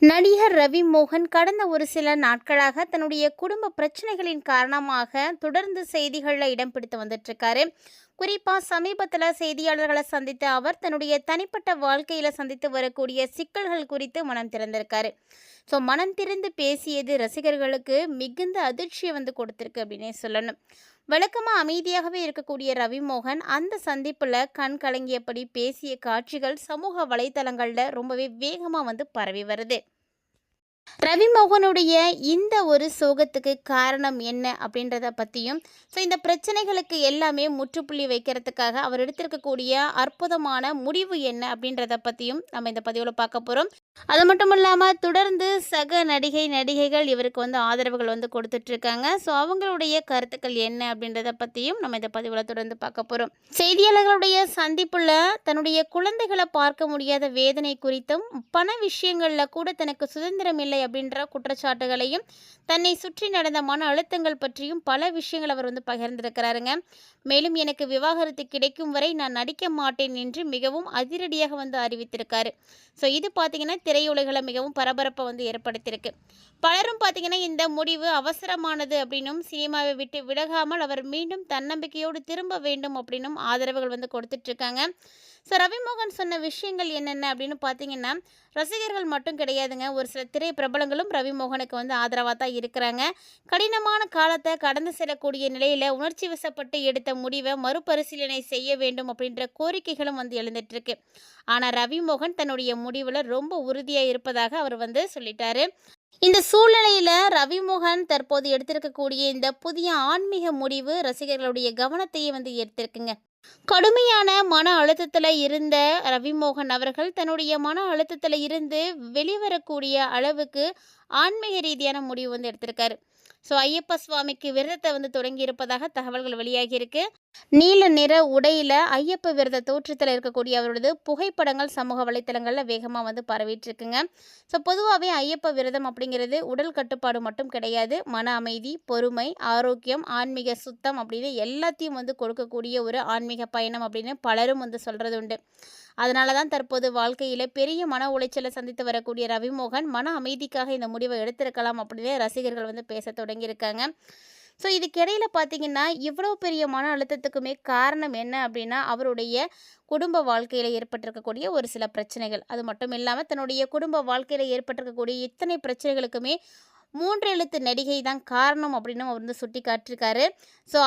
நடிகர் ரவி மோகன் கடந்த ஒரு சில நாட்களாக தன்னுடைய குடும்ப பிரச்சனைகளின் காரணமாக தொடர்ந்து செய்திகளில் இடம் பிடித்து வந்துட்டுருக்காரு. குறிப்பாக சமீபத்தில் செய்தியாளர்களை சந்தித்த அவர் தன்னுடைய தனிப்பட்ட வாழ்க்கையில் சந்தித்து வரக்கூடிய சிக்கல்கள் குறித்து மனம் திறந்திருக்காரு. மனம் திறந்து பேசியது ரசிகர்களுக்கு மிகுந்த அதிர்ச்சியை கொடுத்துருக்கு அப்படின்னே சொல்லணும். வழக்கமாக அமைதியாகவே இருக்கக்கூடிய ரவி மோகன் அந்த சந்திப்பில் கண் கலங்கியபடி பேசிய காட்சிகள் சமூக வலைத்தளங்களில் ரொம்பவே வேகமாக பரவி வருது. ரவி மோகனுடைய இந்த ஒரு சோகத்துக்கு காரணம் என்ன அப்படின்றத பற்றியும், இந்த பிரச்சனைகளுக்கு எல்லாமே முற்றுப்புள்ளி வைக்கிறதுக்காக அவர் எடுத்திருக்கக்கூடிய அற்புதமான முடிவு என்ன அப்படின்றத பற்றியும் நம்ம இந்த பதிவில் பார்க்க போகிறோம். அது மட்டும் இல்லாமல் தொடர்ந்து சக நடிகைகள் இவருக்கு ஆதரவுகள் கொடுத்துட்ருக்காங்க. அவங்களுடைய கருத்துக்கள் என்ன அப்படின்றத பற்றியும் நம்ம இந்த பதிவில் தொடர்ந்து பார்க்க போகிறோம். செய்தியாளர்களுடைய சந்திப்பில் தன்னுடைய குழந்தைகளை பார்க்க முடியாத வேதனை குறித்தும், பண விஷயங்களில் கூட தனக்கு சுதந்திரம் இல்லை அப்படின்ற குற்றச்சாட்டுகளையும், தன்னை சுற்றி நடந்த மன அழுத்தங்கள் பற்றியும் பல விஷயங்கள் அவர் பகிர்ந்திருக்கிறாருங்க. மேலும் எனக்கு விவாகரத்து கிடைக்கும் வரை நான் நடிக்க மாட்டேன் என்று மிகவும் அதிரடியாக அறிவித்திருக்காரு. இது பார்த்தீங்கன்னா திரையுலகில் மிகவும் பரபரப்பை ஏற்படுத்தியிருக்கு. பலரும் பார்த்தீங்கன்னா இந்த முடிவு அவசரமானது அப்படின்னும், சினிமாவை விட்டு விலகாமல் அவர் மீண்டும் தன்னம்பிக்கையோடு திரும்ப வேண்டும் அப்படின்னும் ஆதரவுகள் கொடுத்துட்ருக்காங்க. ரவிமோகன் சொன்ன விஷயங்கள் என்னென்ன அப்படின்னு பார்த்தீங்கன்னா, ரசிகர்கள் மட்டும் கிடையாதுங்க, ஒரு சில திரை பிரபலங்களும் ரவிமோகனுக்கு ஆதரவாக தான் இருக்கிறாங்க. கடினமான காலத்தை கடந்து செல்லக்கூடிய நிலையில் உணர்ச்சி வசப்பட்டு எடுத்த முடிவை மறுபரிசீலனை செய்ய வேண்டும் அப்படின்ற கோரிக்கைகளும் எழுந்துட்டுருக்கு. ஆனால் ரவிமோகன் தன்னுடைய முடிவில் ரொம்ப உறுதியாக இருப்பதாக அவர் சொல்லிட்டாரு. இந்த சூழ்நிலையில் ரவிமோகன் தற்போது எடுத்திருக்கக்கூடிய இந்த புதிய ஆன்மீக முடிவு ரசிகர்களுடைய கவனத்தையே ஈர்த்திருக்குங்க. கடுமையான மன அழுத்தத்தில் இருந்த ரவிமோகன் அவர்கள் தன்னுடைய மன அழுத்தத்தில் இருந்து வெளிவரக்கூடிய அளவுக்கு ஆன்மீக ரீதியான முடிவு எடுத்திருக்காரு. ஐயப்ப சுவாமிக்கு விரதத்தை தொடங்கி இருப்பதாக தகவல்கள் வெளியாகியிருக்கு. நீல நிற உடையில் ஐயப்ப விரத தோற்றத்தில் இருக்கக்கூடிய அவரது புகைப்படங்கள் சமூக வலைத்தளங்களில் வேகமாக பரவிட்டு இருக்குங்க. பொதுவாகவே ஐயப்ப விரதம் அப்படிங்கிறது உடல் கட்டுப்பாடு மட்டும் கிடையாது, மன அமைதி, பொறுமை, ஆரோக்கியம், ஆன்மீக சுத்தம் அப்படின்னு எல்லாத்தையும் கொடுக்கக்கூடிய ஒரு ஆன்மீக பயணம் அப்படின்னு பலரும் சொல்கிறது உண்டு. அதனால தான் தற்போது வாழ்க்கையில் பெரிய மன உளைச்சலை சந்தித்து வரக்கூடிய ரவிமோகன் மன அமைதிக்காக இந்த முடிவை எடுத்திருக்கலாம் அப்படின்னு ரசிகர்கள் பேச தொடங்கியிருக்காங்க. இதுக்கிடையில் பார்த்தீங்கன்னா, இவ்வளோ பெரிய மன அழுத்தத்துக்குமே காரணம் என்ன அப்படின்னா, அவருடைய குடும்ப வாழ்க்கையில் ஏற்பட்டிருக்கக்கூடிய ஒரு சில பிரச்சனைகள். அது மட்டும் இல்லாமல் தன்னுடைய குடும்ப வாழ்க்கையில் ஏற்பட்டிருக்கக்கூடிய இத்தனை பிரச்சனைகளுக்குமே 3 எழுத்து நடிகை தான் காரணம் அப்படின்னு அவர் சுட்டி காட்டிருக்காரு.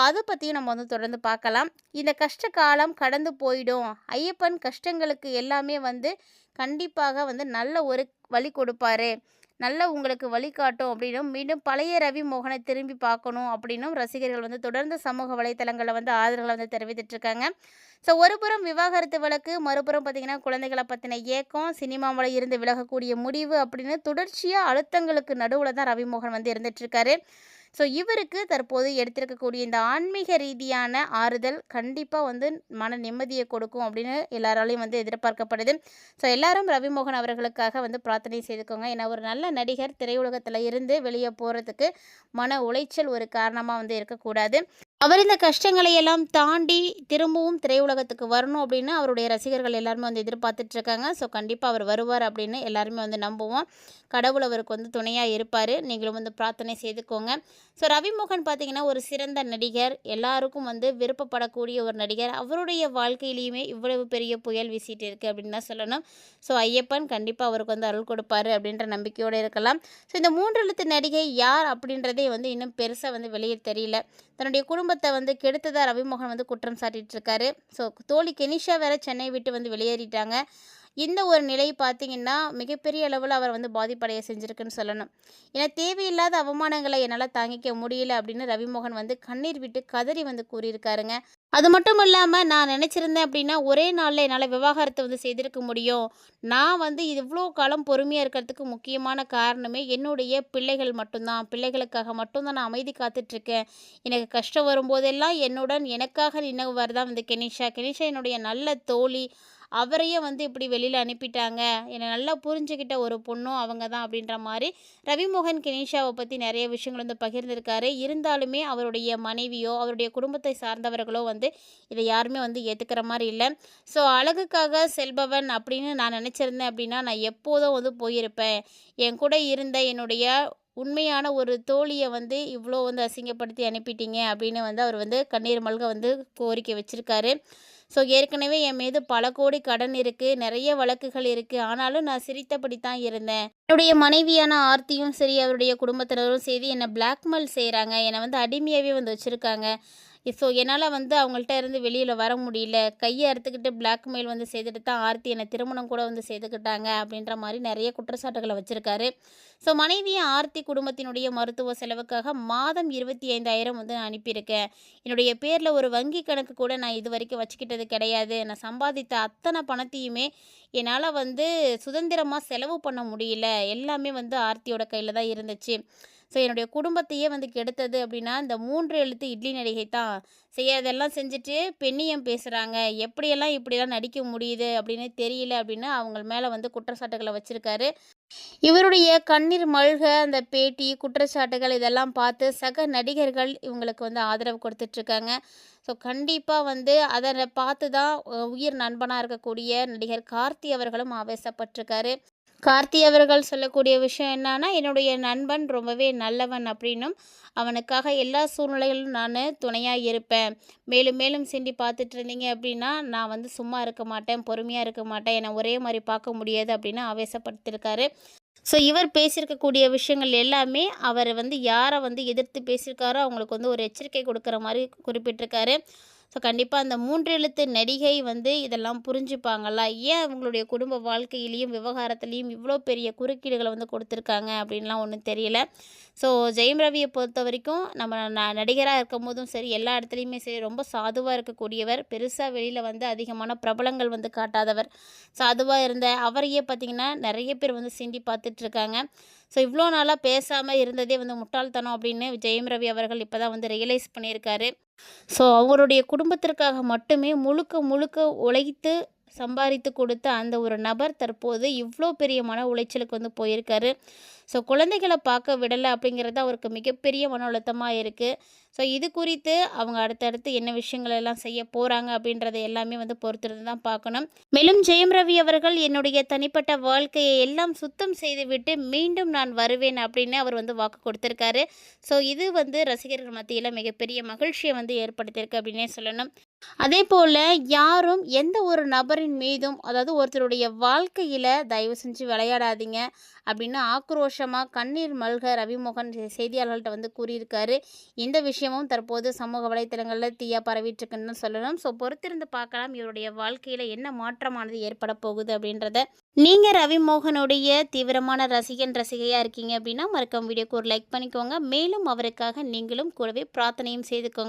அதை பற்றியும் நம்ம தொடர்ந்து பார்க்கலாம். இந்த கஷ்ட காலம் கடந்து போயிடும், ஐயப்பன் கஷ்டங்களுக்கு எல்லாமே கண்டிப்பாக நல்ல ஒரு வழி கொடுப்பாரு, நல்ல உங்களுக்கு வழிகாட்டும் அப்படின்னும், மீண்டும் பழைய ரவி மோகனை திரும்பி பார்க்கணும் அப்படின்னும் ரசிகர்கள் தொடர்ந்து சமூக வலைத்தளங்களில் ஆதரவுகளை தெரிவித்துட்ருக்காங்க. ஒருபுறம் விவாகரத்து வழக்கு, மறுபுறம் பார்த்திங்கன்னா குழந்தைகளை பற்றின ஏக்கம், சினிமாவில் இருந்து விலகக்கூடிய முடிவு அப்படின்னு தொடர்ச்சியாக அழுத்தங்களுக்கு நடுவில் தான் ரவிமோகன் இருந்துகிட்ருக்காரு. இவருக்கு தற்போது எடுத்திருக்கக்கூடிய இந்த ஆன்மீக ரீதியான ஆறுதல் கண்டிப்பாக மன நிம்மதியை கொடுக்கும் அப்படின்னு எல்லாராலையும் எதிர்பார்க்கப்படுது. எல்லாரும் ரவிமோகன் அவர்களுக்காக பிரார்த்தனை செய்துக்கோங்க. ஏன்னா ஒரு நல்ல நடிகர் திரையுலகத்தில் இருந்து வெளியே போகிறதுக்கு மன உளைச்சல் ஒரு காரணமாக இருக்கக்கூடாது. அவர் இந்த கஷ்டங்களை எல்லாம் தாண்டி திரும்பவும் திரையுலகத்துக்கு வரணும் அப்படின்னு அவருடைய ரசிகர்கள் எல்லாருமே எதிர்பார்த்துட்ருக்காங்க. கண்டிப்பாக அவர் வருவார் அப்படின்னு எல்லாருமே நம்புவோம். கடவுள் அவருக்கு துணையாக இருப்பார். நீங்களும் பிரார்த்தனை செய்துக்கோங்க. ரவிமோகன் பார்த்திங்கன்னா ஒரு சிறந்த நடிகர், எல்லாருக்கும் விருப்பப்படக்கூடிய ஒரு நடிகர். அவருடைய வாழ்க்கையிலையுமே இவ்வளவு பெரிய புயல் வீசிட்டு இருக்குது அப்படின்னு தான் சொல்லணும். ஐயப்பன் கண்டிப்பாக அவருக்கு அருள் கொடுப்பாரு அப்படின்ற நம்பிக்கையோடு இருக்கலாம். இந்த 3 எழுத்து நடிகை யார் அப்படின்றதே இன்னும் பெருசாக வெளியே தெரியல. தன்னுடைய குடும்பத்தை கெடுத்ததாக ரவிமோகன் குற்றம் சாட்டிகிட்டு இருக்காரு. தோழி கெனிஷா வேற சென்னை விட்டு வெளியேறிட்டாங்க. இந்த ஒரு நிலை பார்த்திங்கன்னா மிகப்பெரிய அளவில் அவர் பாதிப்படைய செஞ்சுருக்குன்னு சொல்லணும். ஏன்னா தேவையில்லாத அவமானங்களை என்னால் தாங்கிக்க முடியல அப்படின்னு ரவிமோகன் கண்ணீர் விட்டு கதறி கூறியிருக்காருங்க. அது மட்டும் இல்லாமல் நான் நினச்சிருந்தேன் அப்படின்னா ஒரே நாளில் என்னால் விவாகரத்தை செய்திருக்க முடியும். நான் இவ்வளோ காலம் பொறுமையாக இருக்கிறதுக்கு முக்கியமான காரணமே என்னுடைய பிள்ளைகள் மட்டும்தான். பிள்ளைகளுக்காக மட்டும்தான் நான் அமைதி காத்துட்ருக்கேன். எனக்கு கஷ்டம் வரும்போதெல்லாம் என்னுடன் எனக்காக நின்னவர் தான் கெனிஷா. கெனிஷா என்னுடைய நல்ல தோழி. அவரையே வந்து இப்படி வெளியில் அனுப்பிட்டாங்க, என்னை நல்லா புரிஞ்சுக்கிட்ட ஒரு பொண்ணும் அவங்க தான் அப்படின்ற மாதிரி ரவிமோகன் கெனிஷாவை பற்றி நிறைய விஷயங்கள் வந்து பகிர்ந்திருக்காரு. இருந்தாலுமே அவருடைய மனைவியோ அவருடைய குடும்பத்தை சார்ந்தவர்களோ வந்து இதை யாருமே வந்து ஏற்றுக்கிற மாதிரி இல்லை. ஸோ அழகுக்காக செல்பவன் அப்படின்னு நான் நினச்சிருந்தேன் அப்படின்னா நான் எப்போதும் வந்து போயிருப்பேன். என் கூட இருந்த என்னுடைய உண்மையான ஒரு தோழியை வந்து இவ்வளோ வந்து அசிங்கப்படுத்தி அனுப்பிட்டீங்க அப்படின்னு வந்து அவர் வந்து கண்ணீர் மல்க வந்து கோரிக்கை வச்சுருக்காரு. ஸோ ஏற்கனவே என் மீது பல கோடி கடன் இருக்குது, நிறைய வழக்குகள் இருக்குது. ஆனாலும் நான் சிரித்தபடி தான் இருந்தேன். என்னுடைய மனைவியான ஆர்த்தியும் சரி அவருடைய குடும்பத்தினரும் சரி என்னை பிளாக்மெயில் செய்கிறாங்க, என்னை வந்து அடிமையாகவே வந்து வச்சுருக்காங்க. ஸோ என்னால் வந்து அவங்கள்ட்ட இருந்து வெளியில் வர முடியல. கையை அறுத்துக்கிட்டு பிளாக்மெயில் வந்து செய்துட்டு தான் ஆர்த்தி என்னை திருமணம் கூட வந்து செய்துக்கிட்டாங்க அப்படின்ற மாதிரி நிறைய குற்றச்சாட்டுகளை வச்சுருக்காரு. ஸோ மனைவியும் ஆர்த்தி குடும்பத்தினுடைய மருத்துவ செலவுக்காக மாதம் 25,000 வந்து நான் அனுப்பியிருக்கேன். என்னுடைய பேரில் ஒரு வங்கி கணக்கு கூட நான் இது வரைக்கும் வச்சுக்கிட்டது கிடையாது. நான் சம்பாதித்த அத்தனை பணத்தையுமே என்னால் வந்து சுதந்திரமாக செலவு பண்ண முடியல. எல்லாமே வந்து ஆர்த்தியோட கையில் தான் இருந்துச்சு. ஸோ என்னுடைய குடும்பத்தையே வந்து கெடுத்தது அப்படின்னா இந்த 3 எழுத்து இட்லி நடிகை தான். செய்யாதெல்லாம் செஞ்சுட்டு பெண்ணியம் பேசுகிறாங்க, எப்படியெல்லாம் இப்படியெல்லாம் நடிக்க முடியுது அப்படின்னு தெரியல அப்படின்னு அவங்க மேலே வந்து குற்றச்சாட்டுகளை வச்சுருக்காரு. இவருடைய கண்ணீர் மல்க அந்த பேட்டி குற்றச்சாட்டுகள் இதெல்லாம் பார்த்து சக நடிகர்கள் இவங்களுக்கு வந்து ஆதரவு கொடுத்துட்ருக்காங்க. ஸோ கண்டிப்பாக வந்து அதை பார்த்து தான் உயிர் நண்பனாக இருக்கக்கூடிய நடிகர் கார்த்தி அவர்களும் ஆவேசப்பட்டிருக்காரு. கார்த்தி அவர்கள் சொல்லக்கூடிய விஷயம் என்னன்னா, என்னுடைய நண்பன் ரொம்பவே நல்லவன் அப்படின்னும், அவனுக்காக எல்லா சூழ்நிலைகளிலும் நான் துணையாக இருப்பேன். மேலும் மேலும் சிண்டி பார்த்துட்டு இருந்தீங்க அப்படின்னா நான் வந்து சும்மா இருக்க மாட்டேன், பொறுமையாக இருக்க மாட்டேன், என்னை ஒரே மாதிரி பார்க்க முடியாது அப்படின்னு ஆவேசப்படுத்தியிருக்காரு. ஸோ இவர் பேசியிருக்கக்கூடிய விஷயங்கள் எல்லாமே அவர் வந்து யாரை வந்து எதிர்த்து பேசியிருக்காரோ அவங்களுக்கு வந்து ஒரு எச்சரிக்கை கொடுக்குற மாதிரி குறிப்பிட்டிருக்காரு. ஸோ கண்டிப்பாக அந்த 3 எழுத்து நடிகை வந்து இதெல்லாம் புரிஞ்சுப்பாங்களா? ஏன் அவங்களுடைய குடும்ப வாழ்க்கையிலையும் விவகாரத்துலேயும் இவ்வளோ பெரிய குறுக்கீடுகளை வந்து கொடுத்துருக்காங்க அப்படின்லாம் ஒன்றும் தெரியல. ஸோ ஜெயம் ரவியை பொறுத்த வரைக்கும் நம்ம நடிகராக இருக்கும் போதும் சரி எல்லா இடத்துலையுமே சரி ரொம்ப சாதுவாக இருக்கக்கூடியவர். பெருசாக வெளியில் வந்து அதிகமான பிரபலங்கள் வந்து காட்டாதவர். சாதுவாக இருந்த அவரையே பார்த்திங்கன்னா நிறைய பேர் வந்து சிண்டி பார்த்துட்ருக்காங்க. ஸோ இவ்வளோ நாளாக பேசாமல் இருந்ததே வந்து முட்டாள்தனம் அப்படின்னு ஜெயம் ரவி அவர்கள் இப்போ தான் வந்து ரியலைஸ் பண்ணியிருக்காரு. ஸோ அவருடைய குடும்பத்திற்காக மட்டுமே முழுக்க முழுக்க உழைத்து சம்பாதித்து கொடுத்த அந்த ஒரு நபர் தற்போது இவ்வளோ பெரிய மன உளைச்சலுக்கு வந்து போயிருக்காரு. ஸோ குழந்தைகளை பார்க்க விடலை அப்படிங்கிறது அவருக்கு மிகப்பெரிய மன அழுத்தமாக இருக்குது. ஸோ இது குறித்து அவங்க அடுத்தடுத்து என்ன விஷயங்கள் எல்லாம் செய்ய போகிறாங்க அப்படின்றத எல்லாமே வந்து பொறுத்திருந்து தான் பார்க்கணும். மேலும் ஜெயம் ரவி அவர்கள் என்னுடைய தனிப்பட்ட வாழ்க்கையை எல்லாம் சுத்தம் செய்துவிட்டு மீண்டும் நான் வருவேன் அப்படின்னு அவர் வந்து வாக்கு கொடுத்துருக்காரு. ஸோ இது வந்து ரசிகர்கள் மத்தியில் மிகப்பெரிய மகிழ்ச்சியை வந்து ஏற்படுத்தியிருக்கு அப்படின்னே சொல்லணும். அதே போல் யாரும் எந்த ஒரு நபரின் மீதும் அதாவது ஒருத்தருடைய வாழ்க்கையில் தயவு செஞ்சு விளையாடாதீங்க அப்படின்னு ஆக்ரோஷமாக கண்ணீர் மல்க ரவிமோகன் செய்தியாளர்கள்ட்ட வந்து கூறியிருக்காரு. இந்த விஷயமும் தற்போது சமூக வலைத்தளங்களில் தீயா பரவிட்டுருக்குன்னு சொல்லணும். ஸோ பொறுத்திருந்து பார்க்கலாம் இவருடைய வாழ்க்கையில் என்ன மாற்றமானது ஏற்பட போகுது அப்படின்றத. நீங்கள் ரவிமோகனுடைய தீவிரமான ரசிகையாக இருக்கீங்க அப்படின்னா மறக்காம வீடியோக்கு ஒரு லைக் பண்ணிக்கோங்க. மேலும் அவருக்காக நீங்களும் கூடவே பிரார்த்தனையும் செய்துக்கோங்க.